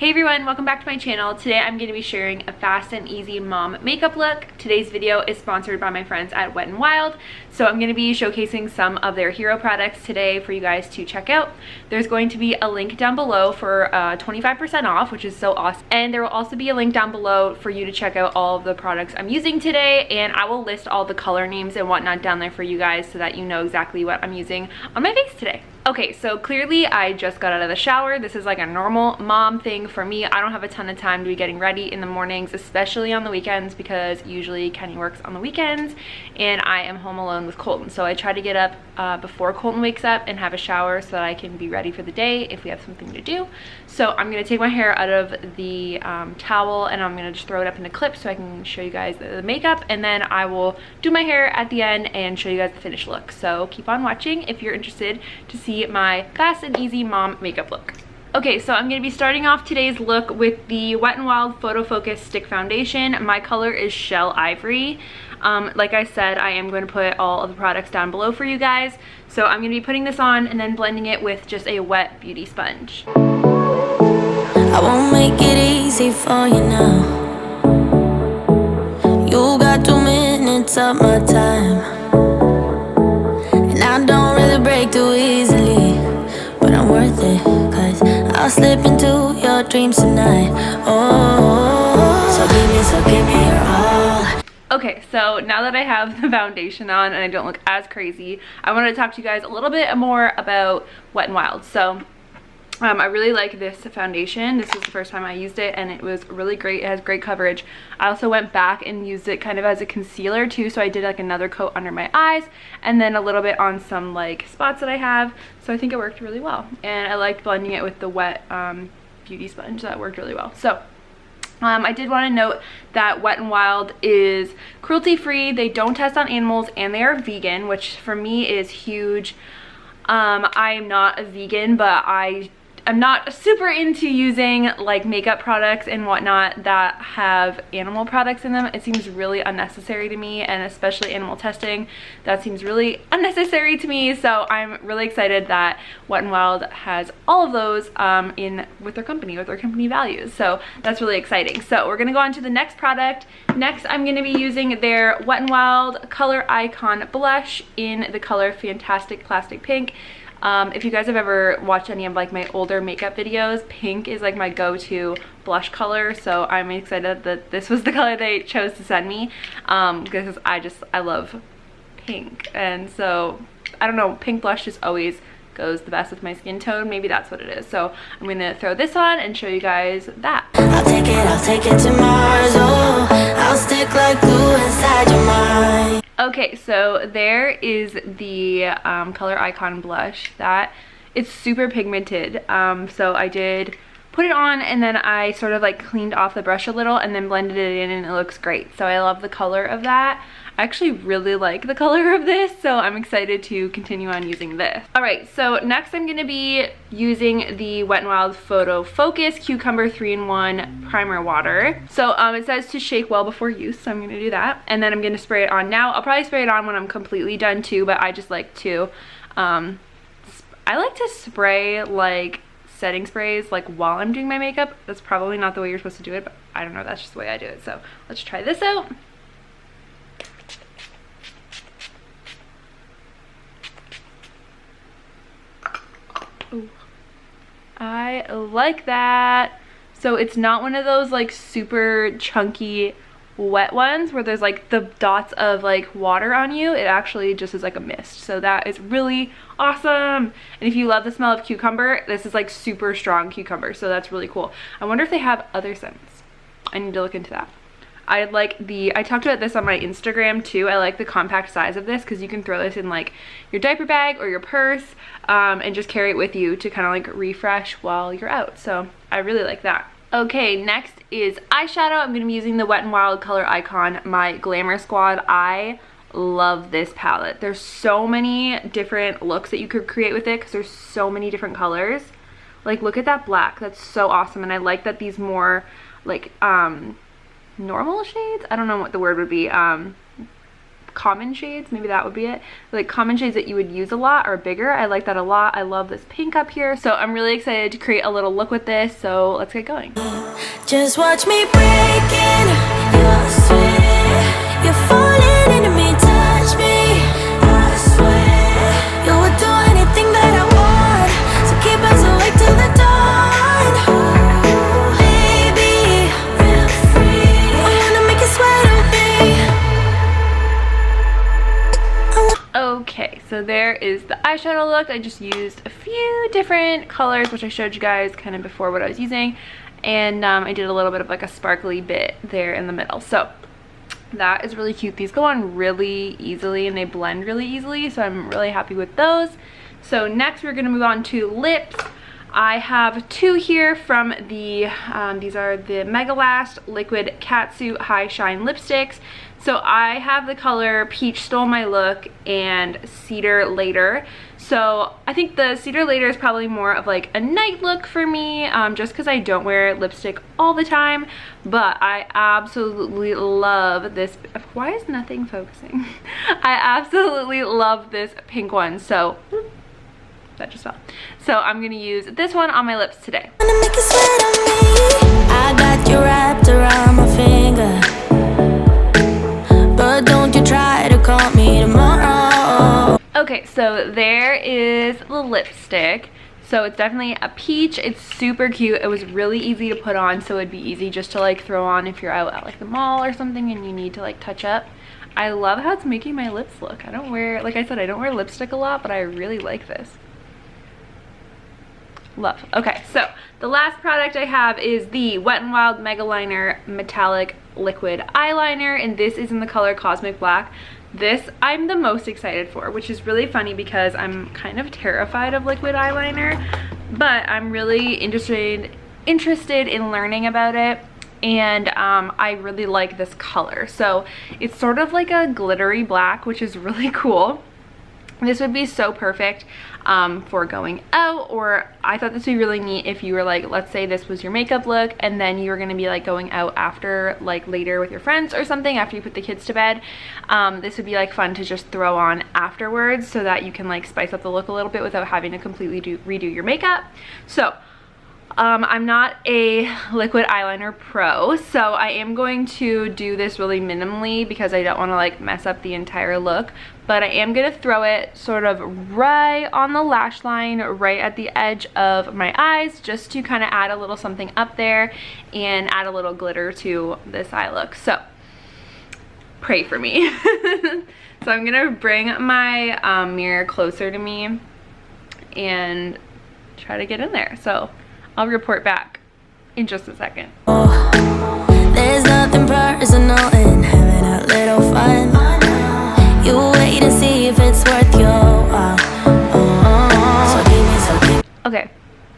Hey everyone, welcome back to my channel. Today I'm going to be sharing a fast and easy mom makeup look. Today's video is sponsored by my friends at Wet n Wild. So I'm going to be showcasing some of their hero products today for you guys to check out. There's going to be a link down below for 25% off, which is so awesome. And there will also be a link down below for you to check out all of the products I'm using today. And I will list all the color names and whatnot down there for you guys so that you know exactly what I'm using on my face today. Okay, so clearly I just got out of the shower. This is like a normal mom thing for me. I don't have a ton of time to be getting ready in the mornings, especially on the weekends, because usually Kenny works on the weekends and I am home alone with Colton. So I try to get up before Colton wakes up and have a shower so that I can be ready for the day if we have something to do. So I'm gonna take my hair out of the towel and I'm gonna just throw it up in a clip so I can show you guys the makeup, and then I will do my hair at the end and show you guys the finished look. So keep on watching if you're interested to see my fast and easy mom makeup look. Okay, so I'm going to be starting off today's look with the Wet n Wild Photo Focus Stick Foundation. My color is Shell Ivory. Like I said, I am going to put all of the products down below for you guys. So I'm going to be putting this on and then blending it with just a wet beauty sponge. I won't make it easy for you now. You got 2 minutes of my time. I don't really break too easily, but I'm worth it, cause I'll slip into your dreams tonight. Oh, so give me your all. Okay, so now that I have the foundation on and I don't look as crazy, I wanted to talk to you guys a little bit more about Wet n Wild. So I really like this foundation. This is the first time I used it and it was really great. It has great coverage. I also went back and used it kind of as a concealer too, so I did like another coat under my eyes and then a little bit on some like spots that I have. So I think it worked really well, and I liked blending it with the wet beauty sponge. That worked really well. So I did want to note that Wet n Wild is cruelty free. They don't test on animals and they are vegan, which for me is huge. I am not a vegan, but I'm not super into using like makeup products and whatnot that have animal products in them. It seems really unnecessary to me, and especially animal testing, that seems really unnecessary to me. So I'm really excited that Wet n Wild has all of those with their company values. So that's really exciting. So we're gonna go on to the next product. Next, I'm gonna be using their Wet n Wild Color Icon Blush in the color Fantastic Plastic Pink. If you guys have ever watched any of like my older makeup videos, pink is like my go-to blush color, so I'm excited that this was the color they chose to send me, because I love pink, and so I don't know, pink blush just always goes the best with my skin tone. Maybe that's what it is. So I'm gonna throw this on and show you guys that. I'll take it to Mars. Oh, I'll stick like glue inside your mind. Okay, so there is the Color Icon blush. That it's super pigmented. So I did put it on and then I sort of like cleaned off the brush a little and then blended it in, and it looks great. So I love the color of that. I actually really like the color of this, so I'm excited to continue on using this. Alright, so next I'm going to be using the Wet n Wild Photo Focus Cucumber 3-in-1 Primer Water. So it says to shake well before use, so I'm going to do that. And then I'm going to spray it on now. I'll probably spray it on when I'm completely done too, but I just like to, I like to spray like setting sprays like while I'm doing my makeup. That's probably not the way you're supposed to do it, but I don't know, that's just the way I do it. So let's try this out. Ooh. I like that. So it's not one of those like super chunky wet ones where there's like the dots of like water on you. It actually just is like a mist, so that is really awesome. And if you love the smell of cucumber, this is like super strong cucumber, so that's really cool. I wonder if they have other scents. I need to look into that. I talked about this on my Instagram too. I like the compact size of this because you can throw this in like your diaper bag or your purse and just carry it with you to kind of like refresh while you're out. So I really like that. Okay, next is eyeshadow. I'm going to be using the Wet n Wild Color Icon, my Glamour Squad. I love this palette. There's so many different looks that you could create with it because there's so many different colors. Like look at that black. That's so awesome. And I like that these more like normal shades, I don't know what the word would be, common shades, maybe that would be it, like common shades that you would use a lot or bigger. I like that a lot. I love this pink up here, so I'm really excited to create a little look with this, so let's get going. Just watch me breaking your sweat. You're falling into me, touch me, I swear. You would do anything that I want, so keep us awake till the dawn. Baby, feel free. I wanna make you sweat on me. Okay, so there is the eyeshadow look. I just used a few different colors, which I showed you guys kind of before what I was using. And I did a little bit of like a sparkly bit there in the middle. So that is really cute. These go on really easily and they blend really easily. So I'm really happy with those. So next we're gonna move on to lips. I have two here from the, these are the Mega Last Liquid Catsuit High Shine Lipsticks. So I have the color Peach Stole My Look and Cedar Later. So I think the Cedar Later is probably more of like a night look for me, just because I don't wear lipstick all the time. But I absolutely love this. Why is nothing focusing? I absolutely love this pink one. So that just fell. So I'm gonna use this one on my lips today. I got you wrapped around my finger, but don't you try to call me tomorrow. Okay, so there is the lipstick. So it's definitely a peach. It's super cute. It was really easy to put on, so it'd be easy just to like throw on if you're out at like the mall or something and you need to like touch up. I love how it's making my lips look. I don't wear, like I said, I don't wear lipstick a lot, but I really like this. Love. Okay, so the last product I have is the Wet n Wild Mega Liner Metallic Liquid Eyeliner, and this is in the color Cosmic Black. This I'm the most excited for, which is really funny because I'm kind of terrified of liquid eyeliner, but I'm really interested in learning about it. And I really like this color. So it's sort of like a glittery black, which is really cool. This would be so perfect for going out, or I thought this would be really neat if you were like, let's say this was your makeup look and then you were going to be like going out after, like later with your friends or something after you put the kids to bed. This would be like fun to just throw on afterwards so that you can like spice up the look a little bit without having to completely redo your makeup. So I'm not a liquid eyeliner pro, so I am going to do this really minimally because I don't want to like mess up the entire look, but I am going to throw it sort of right on the lash line, right at the edge of my eyes, just to kind of add a little something up there and add a little glitter to this eye look. So pray for me. So I'm going to bring my mirror closer to me and try to get in there. So I'll report back in just a second. There's nothing personal in having a little fun. You wait and see if it's worth your while. Okay,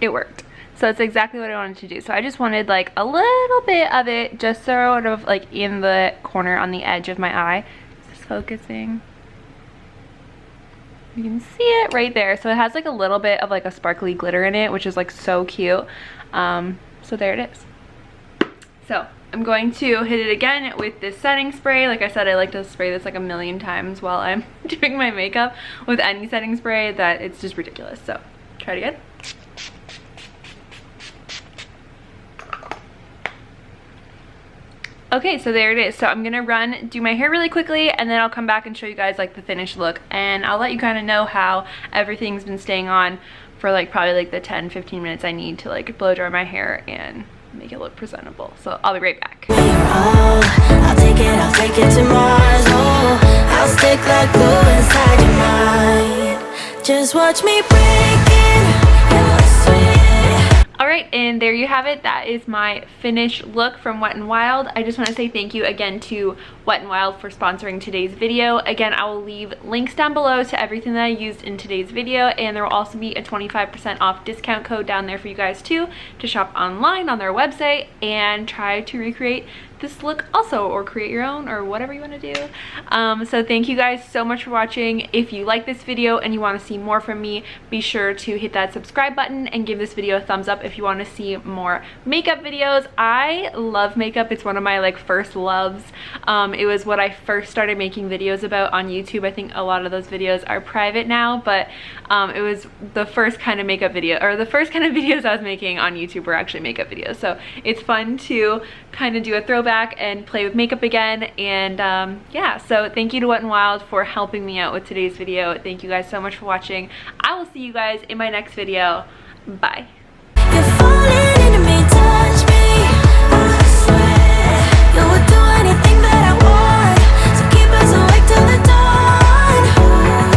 it worked. So it's exactly what I wanted to do. So I just wanted like a little bit of it just sort of like in the corner on the edge of my eye. Is this focusing? You can see it right there. So it has like a little bit of like a sparkly glitter in it, which is like so cute. So there it is. So I'm going to hit it again with this setting spray. Like I said, I like to spray this like a million times while I'm doing my makeup with any setting spray, that it's just ridiculous. So try it again. Okay, so there it is. So I'm gonna do my hair really quickly, and then I'll come back and show you guys like the finished look, and I'll let you kind of know how everything's been staying on for like probably like the 10-15 minutes I need to like blow dry my hair and make it look presentable. So I'll be right back. I'll take it to Mars. Oh, I'll stick like glue inside your mind. Just watch me breaking your sweat. Alright, and there you have it. That is my finished look from Wet n Wild. I just want to say thank you again to Wet n Wild for sponsoring today's video. Again, I will leave links down below to everything that I used in today's video, and there will also be a 25% off discount code down there for you guys too, to shop online on their website and try to recreate this look also, or create your own, or whatever you want to do. So thank you guys so much for watching. If you like this video and you want to see more from me, be sure to hit that subscribe button and give this video a thumbs up if you want to see more makeup videos. I love makeup. It's one of my like first loves It was what I first started making videos about on YouTube. I think a lot of those videos are private now, but it was the first kind of makeup video, or the first kind of videos I was making on YouTube were actually makeup videos. So it's fun to kind of do a throwback and play with makeup again. And yeah, so thank you to Wet n Wild for helping me out with today's video. Thank you guys so much for watching. I will see you guys in my next video. Bye.